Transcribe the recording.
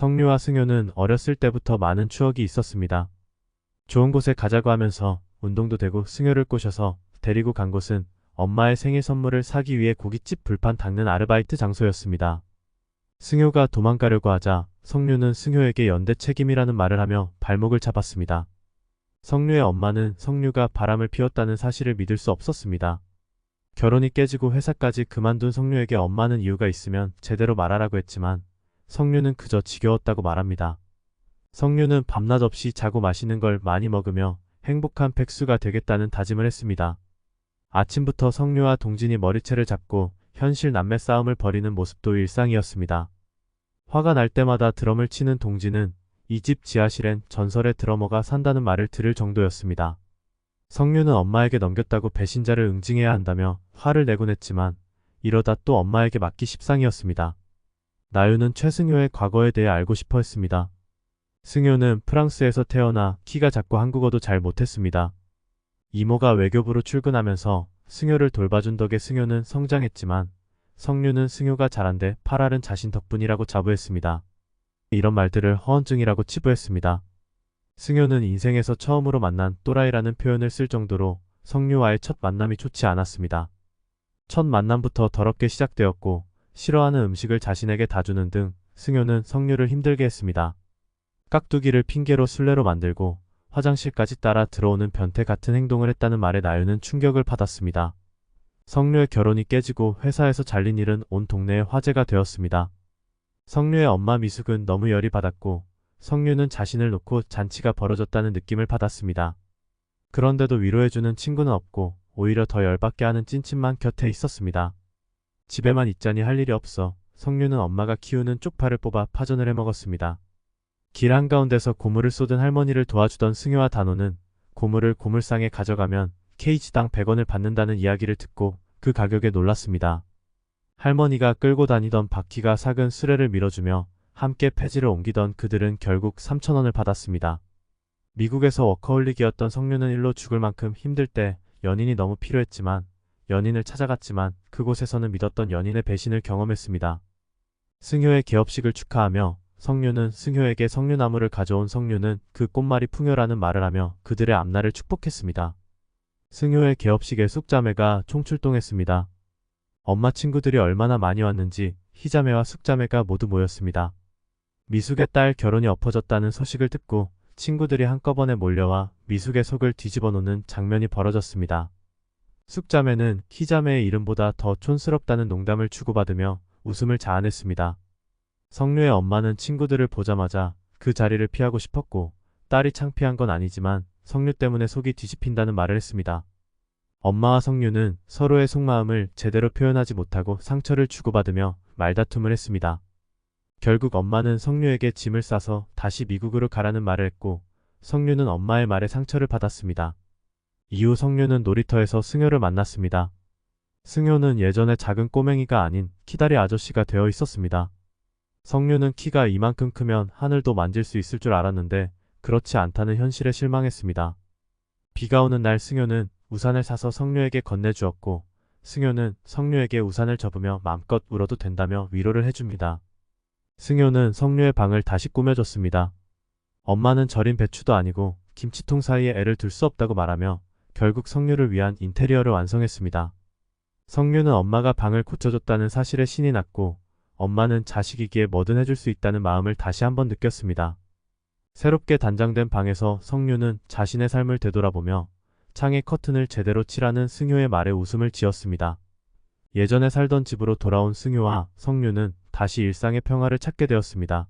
성류와 승효는 어렸을 때부터 많은 추억이 있었습니다. 좋은 곳에 가자고 하면서 운동도 되고 승효를 꼬셔서 데리고 간 곳은 엄마의 생일 선물을 사기 위해 고깃집 불판 닦는 아르바이트 장소였습니다. 승효가 도망가려고 하자 성류는 승효에게 연대 책임이라는 말을 하며 발목을 잡았습니다. 성류의 엄마는 성류가 바람을 피웠다는 사실을 믿을 수 없었습니다. 결혼이 깨지고 회사까지 그만둔 성류에게 엄마는 이유가 있으면 제대로 말하라고 했지만 성류는 그저 지겨웠다고 말합니다. 성류는 밤낮 없이 자고 마시는 걸 많이 먹으며 행복한 백수가 되겠다는 다짐을 했습니다. 아침부터 성류와 동진이 머리채를 잡고 현실 남매 싸움을 벌이는 모습도 일상이었습니다. 화가 날 때마다 드럼을 치는 동진은 이 집 지하실엔 전설의 드러머가 산다는 말을 들을 정도였습니다. 성류는 엄마에게 넘겼다고 배신자를 응징해야 한다며 화를 내곤 했지만 이러다 또 엄마에게 맞기 십상이었습니다. 나유는 최승효의 과거에 대해 알고 싶어 했습니다. 승효는 프랑스에서 태어나 키가 작고 한국어도 잘 못했습니다. 이모가 외교부로 출근하면서 승효를 돌봐준 덕에 승효는 성장했지만 성류는 승효가 자란데 8알은 자신 덕분이라고 자부했습니다. 이런 말들을 허언증이라고 치부했습니다. 승효는 인생에서 처음으로 만난 또라이라는 표현을 쓸 정도로 성류와의 첫 만남이 좋지 않았습니다. 첫 만남부터 더럽게 시작되었고 싫어하는 음식을 자신에게 다 주는 등 승효는 성류를 힘들게 했습니다. 깍두기를 핑계로 술래로 만들고 화장실까지 따라 들어오는 변태 같은 행동을 했다는 말에 나유는 충격을 받았습니다. 성류의 결혼이 깨지고 회사에서 잘린 일은 온 동네에 화제가 되었습니다. 성류의 엄마 미숙은 너무 열이 받았고 성류는 자신을 놓고 잔치가 벌어졌다는 느낌을 받았습니다. 그런데도 위로해주는 친구는 없고 오히려 더 열받게 하는 찐친만 곁에 있었습니다. 집에만 있자니 할 일이 없어 성류는 엄마가 키우는 쪽파를 뽑아 파전을 해먹었습니다. 길 한가운데서 고물을 쏟은 할머니를 도와주던 승효와 단호는 고물을 고물상에 가져가면 케이지당 100원을 받는다는 이야기를 듣고 그 가격에 놀랐습니다. 할머니가 끌고 다니던 바퀴가 삭은 수레를 밀어주며 함께 폐지를 옮기던 그들은 결국 3,000원을 받았습니다. 미국에서 워커홀릭이었던 성류는 일로 죽을 만큼 힘들 때 연인이 너무 필요했지만 연인을 찾아갔지만 그곳에서는 믿었던 연인의 배신을 경험했습니다. 승효의 개업식을 축하하며 성류는 승효에게 석류나무를 가져온 성류는 그 꽃말이 풍요라는 말을 하며 그들의 앞날을 축복했습니다. 승효의 개업식에 쑥자매가 총출동했습니다. 엄마 친구들이 얼마나 많이 왔는지 희자매와 쑥자매가 모두 모였습니다. 미숙의 딸 결혼이 엎어졌다는 소식을 듣고 친구들이 한꺼번에 몰려와 미숙의 속을 뒤집어 놓는 장면이 벌어졌습니다. 쑥자매는 희자매의 이름보다 더 촌스럽다는 농담을 주고받으며 웃음을 자아냈습니다. 성류의 엄마는 친구들을 보자마자 그 자리를 피하고 싶었고 딸이 창피한 건 아니지만 성류 때문에 속이 뒤집힌다는 말을 했습니다. 엄마와 성류는 서로의 속마음을 제대로 표현하지 못하고 상처를 주고받으며 말다툼을 했습니다. 결국 엄마는 성류에게 짐을 싸서 다시 미국으로 가라는 말을 했고 성류는 엄마의 말에 상처를 받았습니다. 이후 성류는 놀이터에서 승효를 만났습니다. 승효는 예전에 작은 꼬맹이가 아닌 키다리 아저씨가 되어 있었습니다. 성류는 키가 이만큼 크면 하늘도 만질 수 있을 줄 알았는데 그렇지 않다는 현실에 실망했습니다. 비가 오는 날 승효는 우산을 사서 성류에게 건네주었고 승효는 성류에게 우산을 접으며 마음껏 울어도 된다며 위로를 해줍니다. 승효는 성류의 방을 다시 꾸며줬습니다. 엄마는 절인 배추도 아니고 김치통 사이에 애를 둘 수 없다고 말하며 결국 성류를 위한 인테리어를 완성했습니다. 성류는 엄마가 방을 고쳐줬다는 사실에 신이 났고 엄마는 자식이기에 뭐든 해줄 수 있다는 마음을 다시 한번 느꼈습니다. 새롭게 단장된 방에서 성류는 자신의 삶을 되돌아보며 창에 커튼을 제대로 칠하는 승효의 말에 웃음을 지었습니다. 예전에 살던 집으로 돌아온 승효와 성류는 다시 일상의 평화를 찾게 되었습니다.